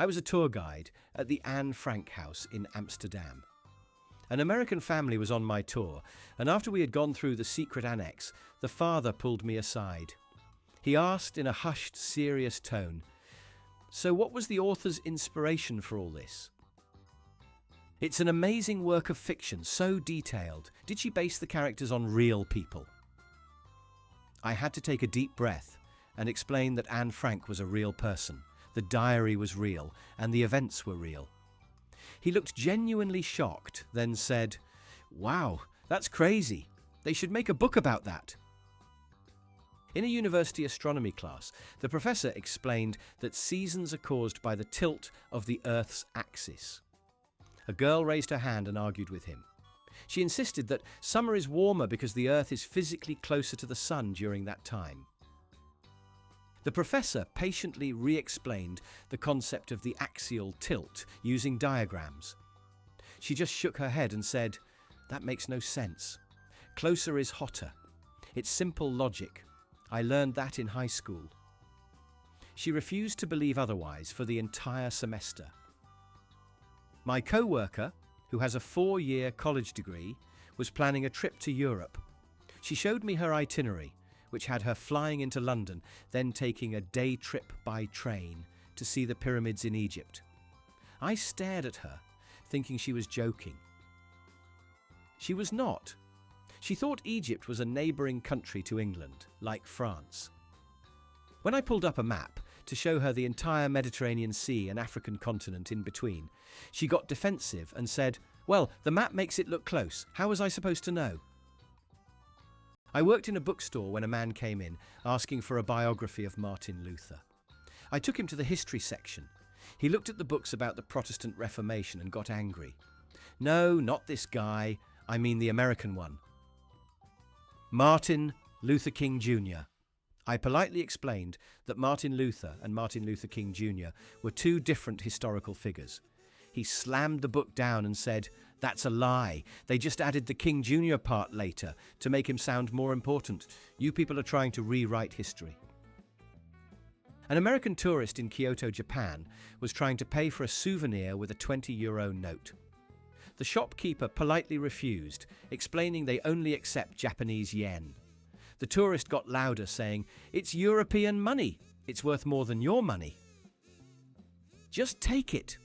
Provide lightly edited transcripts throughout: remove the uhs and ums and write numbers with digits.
I was a tour guide at the Anne Frank house in Amsterdam. An American family was on my tour, and after we had gone through the secret annex, the father pulled me aside. He asked in a hushed, serious tone, "So what was the author's inspiration for all this?" "It's an amazing work of fiction, so detailed. Did she base the characters on real people?" I had to take a deep breath and explain that Anne Frank was a real person, the diary was real, and the events were real. He looked genuinely shocked, then said, "Wow, that's crazy. They should make a book about that." In a university astronomy class, the professor explained that seasons are caused by the tilt of the Earth's axis. A girl raised her hand and argued with him. She insisted that summer is warmer because the Earth is physically closer to the sun during that time. The professor patiently re-explained the concept of the axial tilt using diagrams. She just shook her head and said, "That makes no sense. Closer is hotter. It's simple logic. I learned that in high school." She refused to believe otherwise for the entire semester. My co-worker, who has a 4-year college degree, was planning a trip to Europe. She showed me her itinerary, which had her flying into London, then taking a day trip by train to see the pyramids in Egypt. I stared at her, thinking she was joking. She was not. She thought Egypt was a neighbouring country to England, like France. When I pulled up a map to show her the entire Mediterranean Sea and African continent in between, she got defensive and said, "Well, the map makes it look close. How was I supposed to know?" I worked in a bookstore when a man came in asking for a biography of Martin Luther. I took him to the history section. He looked at the books about the Protestant Reformation and got angry. "No, not this guy. I mean the American one. Martin Luther King Jr." I politely explained that Martin Luther and Martin Luther King Jr. were two different historical figures. He slammed the book down and said, "That's a lie. They just added the King Jr. part later to make him sound more important. You people are trying to rewrite history." An American tourist in Kyoto, Japan, was trying to pay for a souvenir with a €20 note. The shopkeeper politely refused, explaining they only accept Japanese yen. The tourist got louder, saying, "It's European money. It's worth more than your money. Just take it."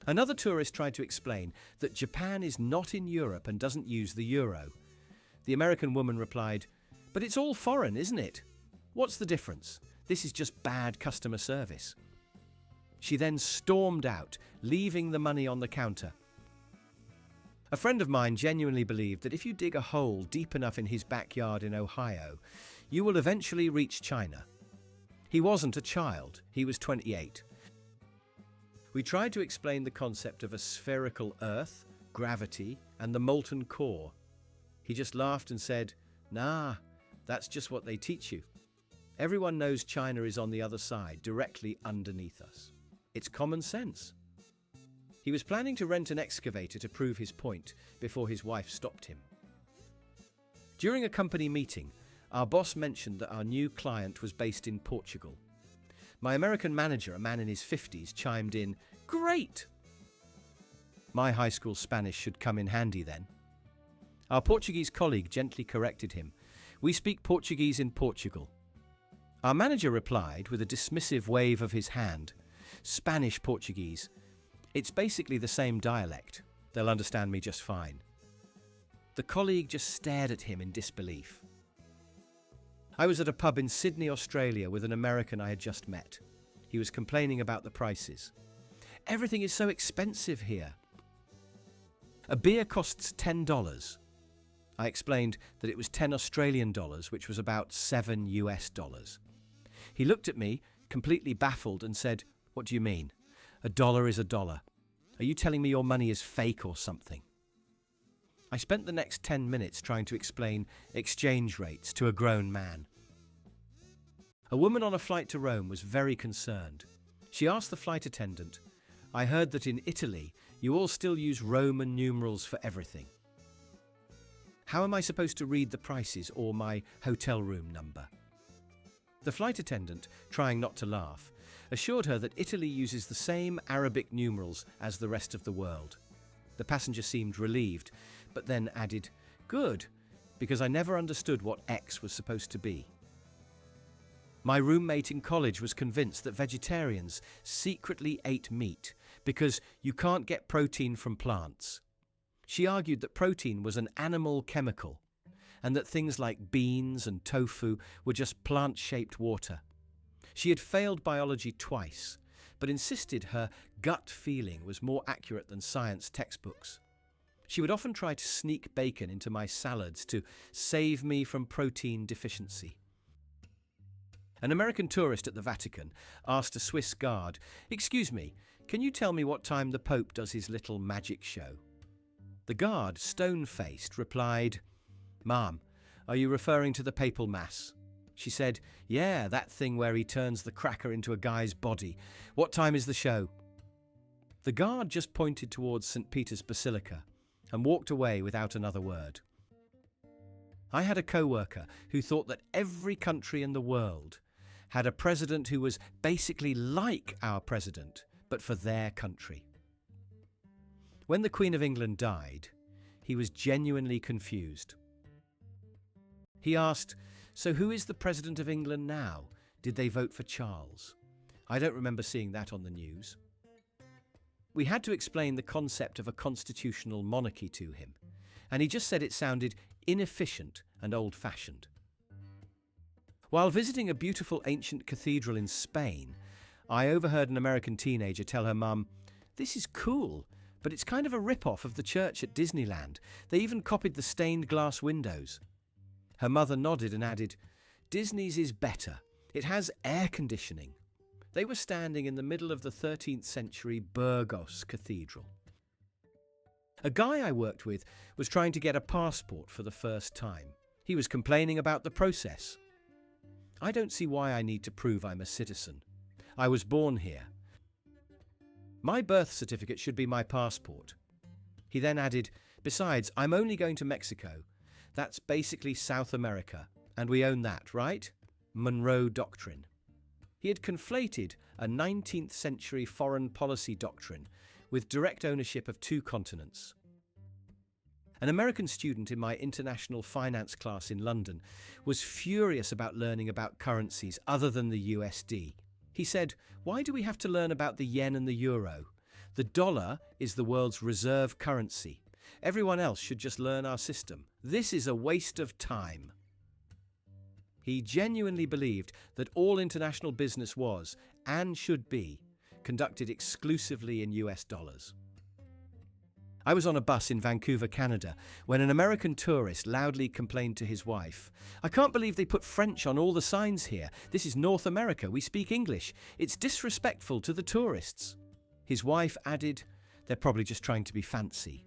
Another tourist tried to explain that Japan is not in Europe and doesn't use the euro. The American woman replied, "But it's all foreign, isn't it? What's the difference? This is just bad customer service." She then stormed out, leaving the money on the counter. A friend of mine genuinely believed that if you dig a hole deep enough in his backyard in Ohio, you will eventually reach China. He wasn't a child, he was 28. We tried to explain the concept of a spherical Earth, gravity, and the molten core. He just laughed and said, "Nah, that's just what they teach you. Everyone knows China is on the other side, directly underneath us. It's common sense." He was planning to rent an excavator to prove his point before his wife stopped him. During a company meeting, our boss mentioned that our new client was based in Portugal. My American manager, a man in his 50s, chimed in, "Great!" My high school Spanish should come in handy then. Our Portuguese colleague gently corrected him. "We speak Portuguese in Portugal." Our manager replied with a dismissive wave of his hand, "Spanish Portuguese. It's basically the same dialect. They'll understand me just fine." The colleague just stared at him in disbelief. I was at a pub in Sydney, Australia with an American I had just met. He was complaining about the prices. "Everything is so expensive here. A beer costs $10. I explained that it was 10 Australian dollars, which was about $7 US. He looked at me, completely baffled, and said, "What do you mean? A dollar is a dollar. Are you telling me your money is fake or something?" I spent the next 10 minutes trying to explain exchange rates to a grown man. A woman on a flight to Rome was very concerned. She asked the flight attendant, "I heard that in Italy you all still use Roman numerals for everything. How am I supposed to read the prices or my hotel room number?" The flight attendant, trying not to laugh, assured her that Italy uses the same Arabic numerals as the rest of the world. The passenger seemed relieved, but then added, "Good, because I never understood what X was supposed to be." My roommate in college was convinced that vegetarians secretly ate meat because you can't get protein from plants. She argued that protein was an animal chemical and that things like beans and tofu were just plant-shaped water. She had failed biology twice, but insisted her gut feeling was more accurate than science textbooks. She would often try to sneak bacon into my salads to save me from protein deficiency. An American tourist at the Vatican asked a Swiss guard, "Excuse me, can you tell me what time the Pope does his little magic show?" The guard, stone-faced, replied, "Ma'am, are you referring to the papal mass?" She said, "Yeah, that thing where he turns the cracker into a guy's body. What time is the show?" The guard just pointed towards St. Peter's Basilica and walked away without another word. I had a co-worker who thought that every country in the world had a president who was basically like our president, but for their country. When the Queen of England died, he was genuinely confused. He asked, "So who is the President of England now? Did they vote for Charles? I don't remember seeing that on the news." We had to explain the concept of a constitutional monarchy to him, and he just said it sounded inefficient and old-fashioned. While visiting a beautiful ancient cathedral in Spain, I overheard an American teenager tell her mum, "This is cool, but it's kind of a rip-off of the church at Disneyland. They even copied the stained glass windows." Her mother nodded and added, "Disney's is better. It has air conditioning." They were standing in the middle of the 13th century Burgos Cathedral. A guy I worked with was trying to get a passport for the first time. He was complaining about the process. "I don't see why I need to prove I'm a citizen. I was born here. My birth certificate should be my passport." He then added, "Besides, I'm only going to Mexico. That's basically South America, and we own that, right? Monroe Doctrine." He had conflated a 19th century foreign policy doctrine with direct ownership of two continents. An American student in my international finance class in London was furious about learning about currencies other than the USD. He said, "Why do we have to learn about the yen and the euro? The dollar is the world's reserve currency. Everyone else should just learn our system. This is a waste of time." He genuinely believed that all international business was, and should be, conducted exclusively in US dollars. I was on a bus in Vancouver, Canada, when an American tourist loudly complained to his wife, "I can't believe they put French on all the signs here. This is North America. We speak English. It's disrespectful to the tourists." His wife added, "They're probably just trying to be fancy."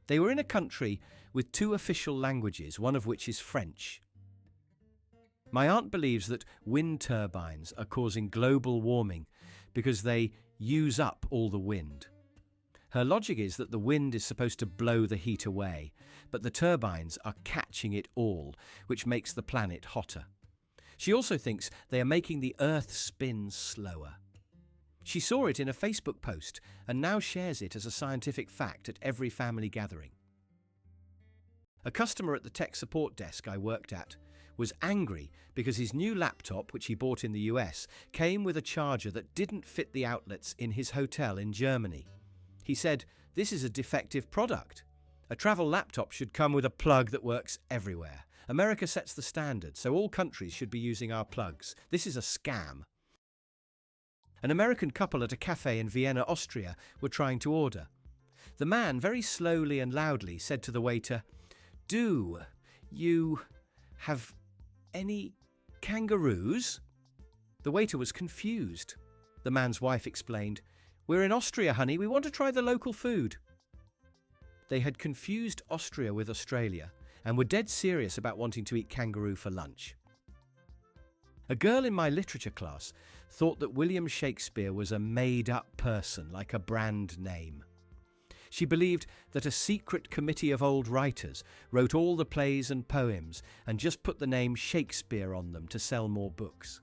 They were in a country with two official languages, one of which is French. My aunt believes that wind turbines are causing global warming because they use up all the wind. Her logic is that the wind is supposed to blow the heat away, but the turbines are catching it all, which makes the planet hotter. She also thinks they are making the Earth spin slower. She saw it in a Facebook post and now shares it as a scientific fact at every family gathering. A customer at the tech support desk I worked at was angry because his new laptop, which he bought in the US, came with a charger that didn't fit the outlets in his hotel in Germany. He said, "This is a defective product. A travel laptop should come with a plug that works everywhere. America sets the standard, so all countries should be using our plugs. This is a scam." An American couple at a cafe in Vienna, Austria, were trying to order. The man, very slowly and loudly, said to the waiter, "Do you have any kangaroos?" The waiter was confused. The man's wife explained, "We're in Austria, honey. We want to try the local food." They had confused Austria with Australia and were dead serious about wanting to eat kangaroo for lunch. A girl in my literature class thought that William Shakespeare was a made-up person, like a brand name. She believed that a secret committee of old writers wrote all the plays and poems and just put the name Shakespeare on them to sell more books.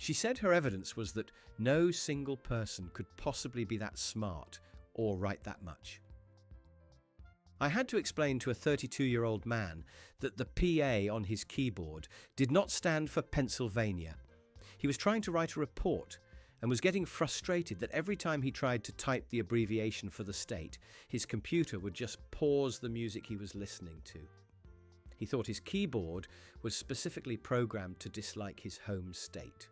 She said her evidence was that no single person could possibly be that smart or write that much. I had to explain to a 32-year-old man that the PA on his keyboard did not stand for Pennsylvania. He was trying to write a report and was getting frustrated that every time he tried to type the abbreviation for the state, his computer would just pause the music he was listening to. He thought his keyboard was specifically programmed to dislike his home state.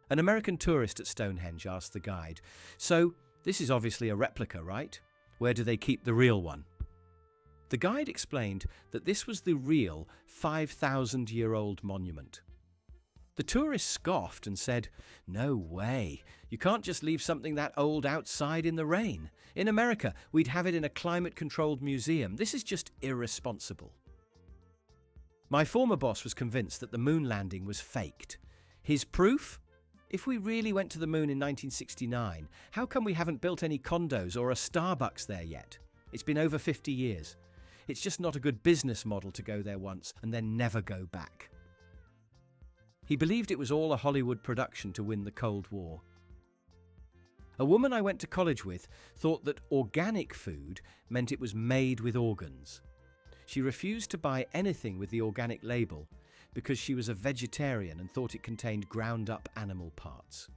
An American tourist at Stonehenge asked the guide, "So, this is obviously a replica, right? Where do they keep the real one?" The guide explained that this was the real 5,000-year-old monument. The tourist scoffed and said, "No way. You can't just leave something that old outside in the rain. In America, we'd have it in a climate-controlled museum. This is just irresponsible." My former boss was convinced that the moon landing was faked. His proof? If we really went to the moon in 1969, how come we haven't built any condos or a Starbucks there yet? It's been over 50 years. It's just not a good business model to go there once and then never go back. He believed it was all a Hollywood production to win the Cold War. A woman I went to college with thought that organic food meant it was made with organs. She refused to buy anything with the organic label because she was a vegetarian and thought it contained ground-up animal parts.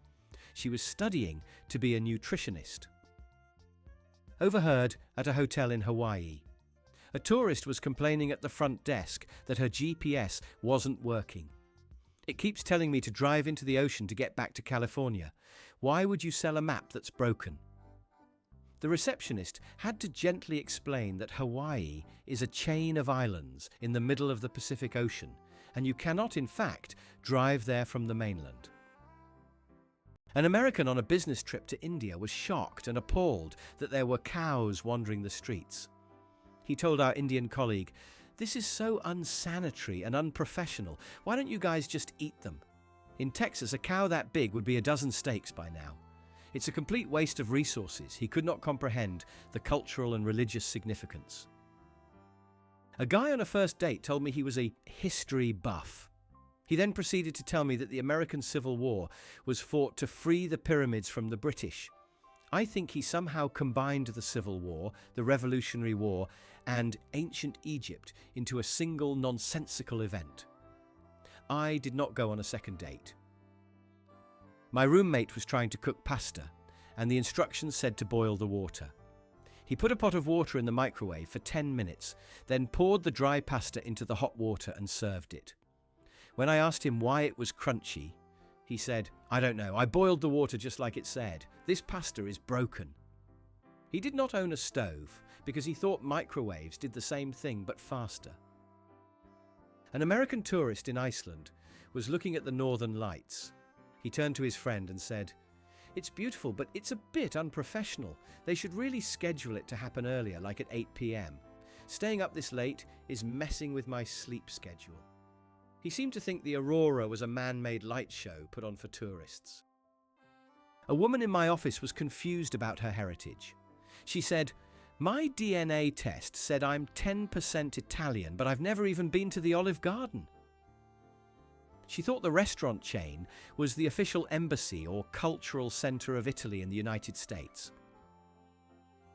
She was studying to be a nutritionist. Overheard at a hotel in Hawaii. A tourist was complaining at the front desk that her GPS wasn't working. "It keeps telling me to drive into the ocean to get back to California. Why would you sell a map that's broken?" The receptionist had to gently explain that Hawaii is a chain of islands in the middle of the Pacific Ocean, and you cannot, in fact, drive there from the mainland. An American on a business trip to India was shocked and appalled that there were cows wandering the streets. He told our Indian colleague, "This is so unsanitary and unprofessional. Why don't you guys just eat them? In Texas, a cow that big would be a dozen steaks by now. It's a complete waste of resources." He could not comprehend the cultural and religious significance. A guy on a first date told me he was a history buff. He then proceeded to tell me that the American Civil War was fought to free the pyramids from the British. I think he somehow combined the Civil War, the Revolutionary War, and ancient Egypt into a single nonsensical event. I did not go on a second date. My roommate was trying to cook pasta, and the instructions said to boil the water. He put a pot of water in the microwave for 10 minutes, then poured the dry pasta into the hot water and served it. When I asked him why it was crunchy, he said, "I don't know, I boiled the water just like it said. This pasta is broken." He did not own a stove because he thought microwaves did the same thing but faster. An American tourist in Iceland was looking at the northern lights. He turned to his friend and said, "It's beautiful, but it's a bit unprofessional. They should really schedule it to happen earlier, like at 8 p.m. Staying up this late is messing with my sleep schedule." He seemed to think the aurora was a man-made light show put on for tourists. A woman in my office was confused about her heritage. She said, "My DNA test said I'm 10% Italian, but I've never even been to the Olive Garden." She thought the restaurant chain was the official embassy or cultural centre of Italy in the United States.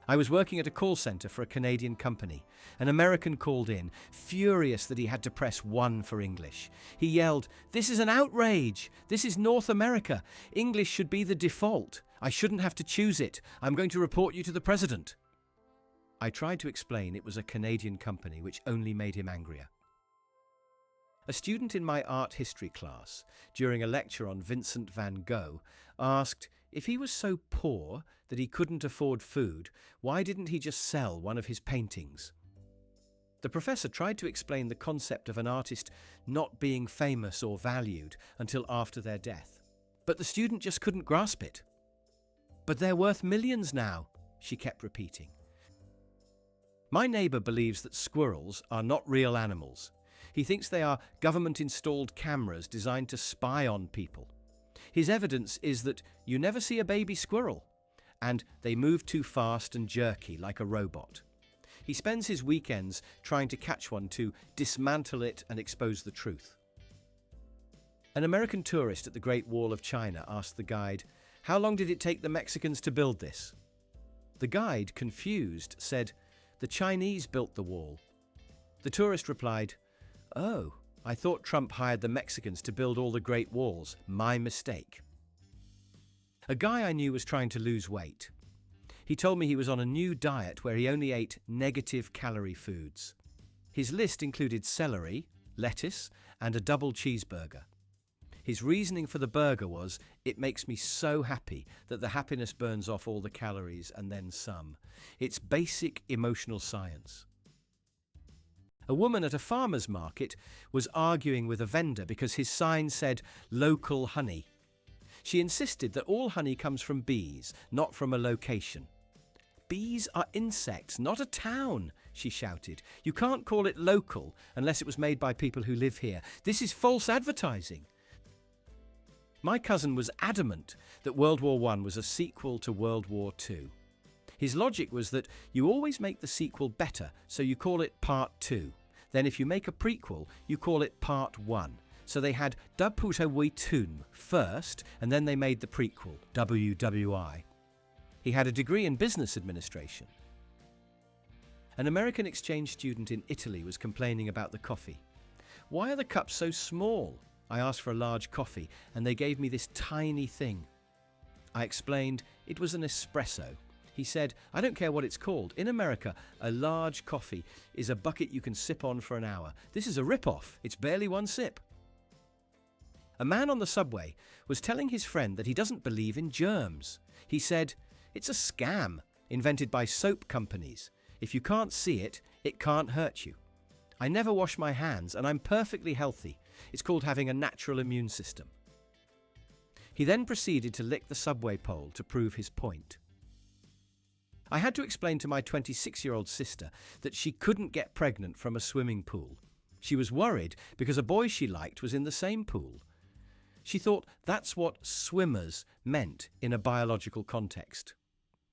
I was working at a call centre for a Canadian company. An American called in, furious that he had to press 1 for English. He yelled, "This is an outrage! This is North America! English should be the default! I shouldn't have to choose it! I'm going to report you to the president!" I tried to explain it was a Canadian company, which only made him angrier. A student in my art history class, during a lecture on Vincent van Gogh, asked if he was so poor that he couldn't afford food, why didn't he just sell one of his paintings? The professor tried to explain the concept of an artist not being famous or valued until after their death, but the student just couldn't grasp it. "But they're worth millions now," she kept repeating. My neighbour believes that squirrels are not real animals. He thinks they are government-installed cameras designed to spy on people. His evidence is that you never see a baby squirrel, and they move too fast and jerky like a robot. He spends his weekends trying to catch one to dismantle it and expose the truth. An American tourist at the Great Wall of China asked the guide, "How long did it take the Mexicans to build this?" The guide, confused, said, "The Chinese built the wall." The tourist replied, "Oh, I thought Trump hired the Mexicans to build all the Great Walls. My mistake." A guy I knew was trying to lose weight. He told me he was on a new diet where he only ate negative calorie foods. His list included celery, lettuce, and a double cheeseburger. His reasoning for the burger was, "It makes me so happy that the happiness burns off all the calories and then some." It's basic emotional science. A woman at a farmer's market was arguing with a vendor because his sign said local honey. She insisted that all honey comes from bees, not from a location. "Bees are insects, not a town," she shouted. "You can't call it local unless it was made by people who live here. This is false advertising." My cousin was adamant that World War I was a sequel to World War II. His logic was that you always make the sequel better, so you call it Part 2. Then if you make a prequel, you call it Part 1. So they had WW2 first, and then they made the prequel, WWI. He had a degree in business administration. An American exchange student in Italy was complaining about the coffee. "Why are the cups so small?" I asked for a large coffee, and they gave me this tiny thing. I explained it was an espresso. He said, "I don't care what it's called. In America, a large coffee is a bucket you can sip on for an hour. This is a rip-off. It's barely one sip." A man on the subway was telling his friend that he doesn't believe in germs. He said, "It's a scam invented by soap companies. If you can't see it, it can't hurt you. I never wash my hands and I'm perfectly healthy. It's called having a natural immune system." He then proceeded to lick the subway pole to prove his point. I had to explain to my 26-year-old sister that she couldn't get pregnant from a swimming pool. She was worried because a boy she liked was in the same pool. She thought that's what swimmers meant in a biological context.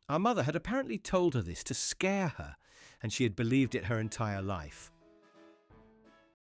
Our mother had apparently told her this to scare her, and she had believed it her entire life.